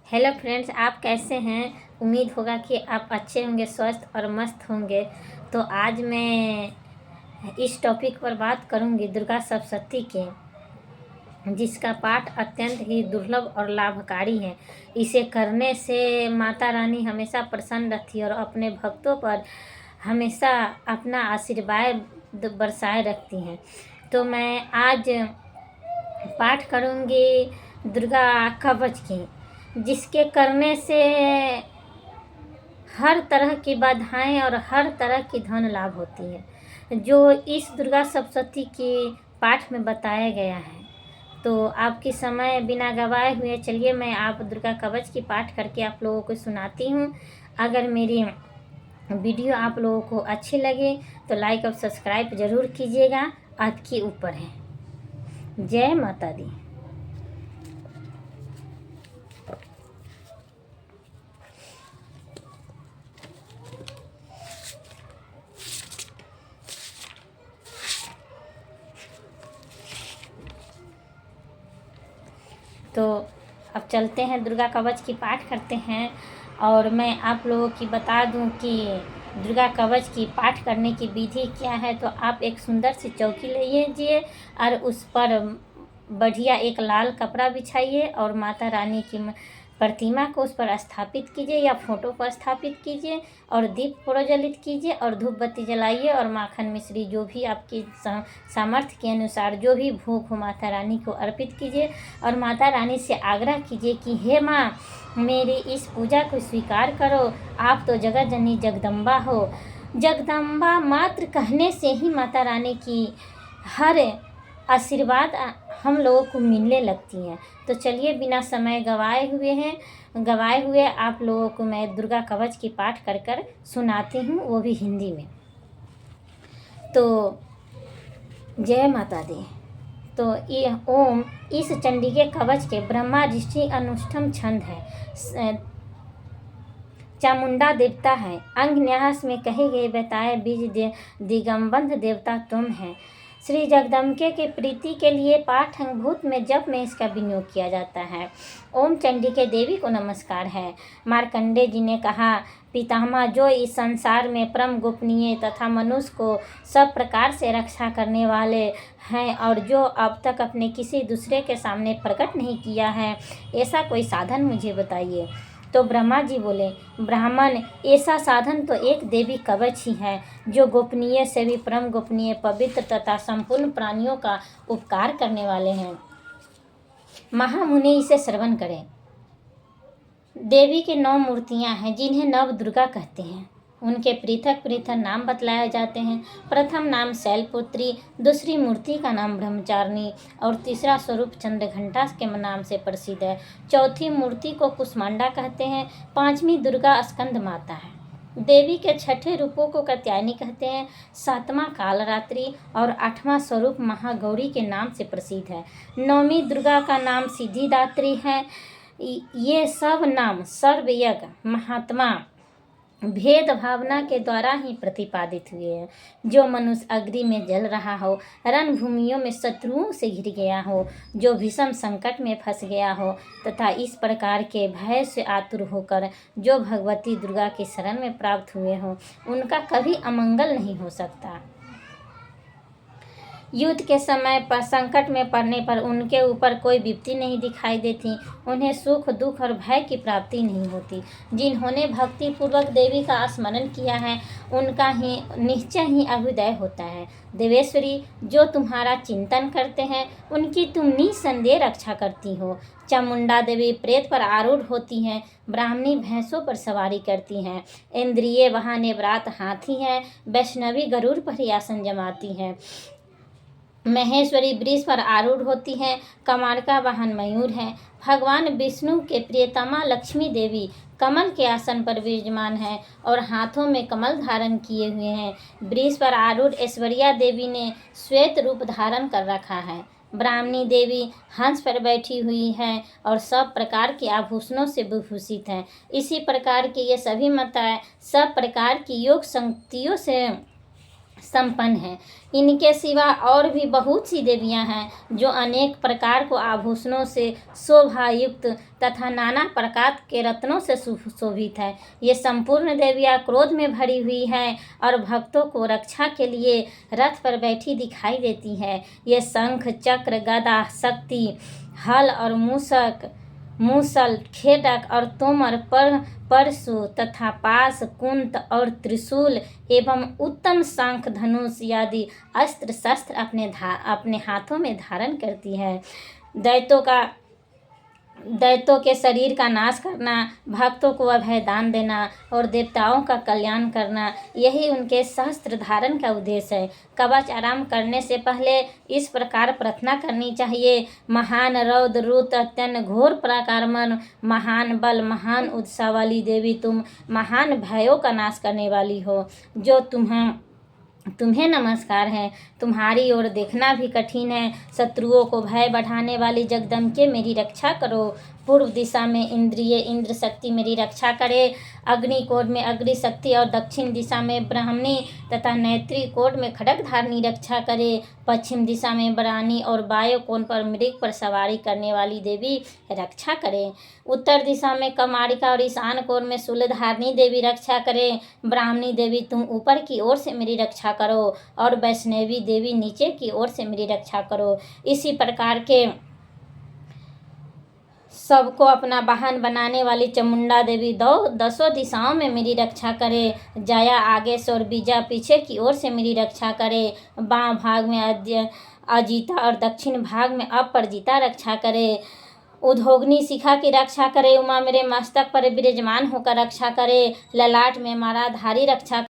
Hello friends, आप कैसे हैं। उम्मीद होगा कि आप अच्छे होंगे, स्वस्थ और मस्त होंगे। तो आज मैं इस टॉपिक पर बात करूंगी दुर्गा सप्तशती के, जिसका पाठ अत्यंत ही दुर्लभ और लाभकारी है। इसे करने से माता रानी हमेशा प्रसन्न रहती है और अपने भक्तों पर हमेशा अपना आशीर्वाद बरसाए रखती हैं। तो मैं आज पाठ करूंगी दुर्गा कवच की, जिसके करने से हर तरह की बाधाएं और हर तरह की धन लाभ होती है, जो इस दुर्गा सप्तशती की पाठ में बताया गया है। तो आपकी समय बिना गवाए हुए चलिए मैं आप दुर्गा कवच की पाठ करके आप लोगों को सुनाती हूँ। अगर मेरी वीडियो आप लोगों को अच्छी लगे तो लाइक और सब्सक्राइब ज़रूर कीजिएगा, आपके ऊपर है। जय माता दी। तो अब चलते हैं, दुर्गा कवच की पाठ करते हैं। और मैं आप लोगों की बता दूं कि दुर्गा कवच की पाठ करने की विधि क्या है। तो आप एक सुंदर सी चौकी ले लीजिए और उस पर बढ़िया एक लाल कपड़ा बिछाइए और माता रानी की प्रतिमा को उस पर स्थापित कीजिए या फोटो को स्थापित कीजिए और दीप प्रज्वलित कीजिए और धूप बत्ती जलाइए और माखन मिश्री जो भी आपकी सामर्थ्य के अनुसार जो भी भोग हो माता रानी को अर्पित कीजिए और माता रानी से आग्रह कीजिए कि हे माँ, मेरी इस पूजा को स्वीकार करो। आप तो जगत जननी जगदम्बा हो। जगदम्बा मात्र कहने से ही माता रानी की हर आशीर्वाद हम लोगों को मिलने लगती हैं। तो चलिए बिना समय गवाए हुए आप लोगों को मैं दुर्गा कवच की पाठ कर कर सुनाती हूँ, वो भी हिंदी में। तो जय माता दी। तो ये ओम इस चंडी के कवच के ब्रह्मा ऋषि अनुष्ठम छंद है। चामुंडा देवता है। अंग न्यास में कहे गए बताए बीज दिगंबंध देवता तुम है। श्री जगदम्बे के प्रीति के लिए पाठ अंगभूत में जप में इसका विनियोग किया जाता है। ओम चंडी के देवी को नमस्कार है। मार्कंडे जी ने कहा, पितामह जो इस संसार में परम गोपनीय तथा मनुष्य को सब प्रकार से रक्षा करने वाले हैं और जो अब तक अपने किसी दूसरे के सामने प्रकट नहीं किया है, ऐसा कोई साधन मुझे बताइए। तो ब्रह्मा जी बोले, ब्राह्मण, ऐसा साधन तो एक देवी कवच ही है जो गोपनीय से भी परम गोपनीय, पवित्र तथा संपूर्ण प्राणियों का उपकार करने वाले हैं। महामुनि इसे श्रवण करें। देवी के 9 मूर्तियां हैं जिन्हें नव दुर्गा कहते हैं। उनके पृथक पृथक नाम बतलाए जाते हैं। प्रथम नाम शैलपुत्री, दूसरी मूर्ति का नाम ब्रह्मचारिणी और तीसरा स्वरूप चंद्रघंटा के नाम से प्रसिद्ध है। चौथी मूर्ति को कुष्मांडा कहते हैं। पांचवी दुर्गा स्कंद माता है। देवी के छठे रूपों को कात्यायनी कहते हैं। सातवां कालरात्रि और 8वां स्वरूप महागौरी के नाम से प्रसिद्ध है। 9वीं दुर्गा का नाम सिद्धिदात्री है। ये सब नाम सर्वयज्ञ महात्मा भेद भावना के द्वारा ही प्रतिपादित हुए हैं। जो मनुष्य अग्नि में जल रहा हो, रणभूमियों में शत्रुओं से घिर गया हो, जो भीषण संकट में फंस गया हो तथा इस प्रकार के भय से आतुर होकर जो भगवती दुर्गा की शरण में प्राप्त हुए हों, उनका कभी अमंगल नहीं हो सकता। युद्ध के समय पर संकट में पड़ने पर उनके ऊपर कोई विपत्ति नहीं दिखाई देती। उन्हें सुख, दुख और भय की प्राप्ति नहीं होती। जिन्होंने भक्ति पूर्वक देवी का स्मरण किया है, उनका ही निश्चय ही अभ्युदय होता है। देवेश्वरी, जो तुम्हारा चिंतन करते हैं, उनकी तुम निसंदेह रक्षा करती हो। चामुंडा देवी प्रेत पर आरूढ़ होती हैं। ब्राह्मणी भैंसों पर सवारी करती हैं। इंद्रिय वाहन व्रात हाथी हैं। वैष्णवी गरुड़ पर ही आसन जमाती हैं। महेश्वरी वृष पर आरूढ़ होती हैं। कमार का वाहन मयूर है। भगवान विष्णु के प्रियतमा लक्ष्मी देवी कमल के आसन पर विराजमान है और हाथों में कमल धारण किए हुए हैं। वृष पर आरूढ़ ऐश्वर्या देवी ने श्वेत रूप धारण कर रखा है। ब्राह्मणी देवी हंस पर बैठी हुई है और सब प्रकार के आभूषणों से विभूषित हैं। इसी प्रकार की ये सभी माताएं सब प्रकार की योग शक्तियों से संपन्न है। इनके सिवा और भी बहुत सी देवियां हैं जो अनेक प्रकार को आभूषणों से शोभायुक्त तथा नाना प्रकार के रत्नों से सुशोभित है। ये संपूर्ण देवियां क्रोध में भरी हुई हैं और भक्तों को रक्षा के लिए रथ पर बैठी दिखाई देती है। ये शंख, चक्र, गदा, शक्ति, हल और मूसल, खेटक और तोमर, परशु तथा पास, कुंत और त्रिशूल एवं उत्तम शंख, धनुष आदि अस्त्र शस्त्र अपने हाथों में धारण करती है। दैत्यों के शरीर का नाश करना, भक्तों को अभय दान देना और देवताओं का कल्याण करना, यही उनके सहस्त्र धारण का उद्देश्य है। कवच आराम करने से पहले इस प्रकार प्रार्थना करनी चाहिए। महान रौद्र रुत, अत्यंत घोर पराक्रमण, महान बल, महान उत्साह वाली देवी, तुम महान भयों का नाश करने वाली हो। जो तुम्हें नमस्कार है। तुम्हारी ओर देखना भी कठिन है। शत्रुओं को भय बढ़ाने वाली जगदम्बे मेरी रक्षा करो। पूर्व दिशा में इंद्र शक्ति मेरी रक्षा करे। अग्निकोट में अग्नि शक्ति और दक्षिण दिशा में ब्राह्मणी तथा नेत्री कोट में खड्गधारिणी रक्षा करे। पश्चिम दिशा में बरानी और वायु कोण पर मृग पर सवारी करने वाली देवी रक्षा करे। उत्तर दिशा में कमारिका और ईशान कोण में शूलधारिणी देवी रक्षा करे। ब्राह्मणी देवी तुम ऊपर की ओर से मेरी रक्षा करो और वैष्णवी देवी नीचे की ओर से मेरी रक्षा करो। इसी प्रकार के सबको अपना वाहन बनाने वाली चामुंडा देवी दसों दिशाओं में मेरी रक्षा करे। जया आगे से और बीजा पीछे की ओर से मेरी रक्षा करे। बाम भाग में अजिता और दक्षिण भाग में अपराजिता रक्षा करे। उद्योगनी शिखा की रक्षा करे। उमा मेरे मस्तक पर विराजमान होकर रक्षा करे। ललाट में मालाधारी रक्षा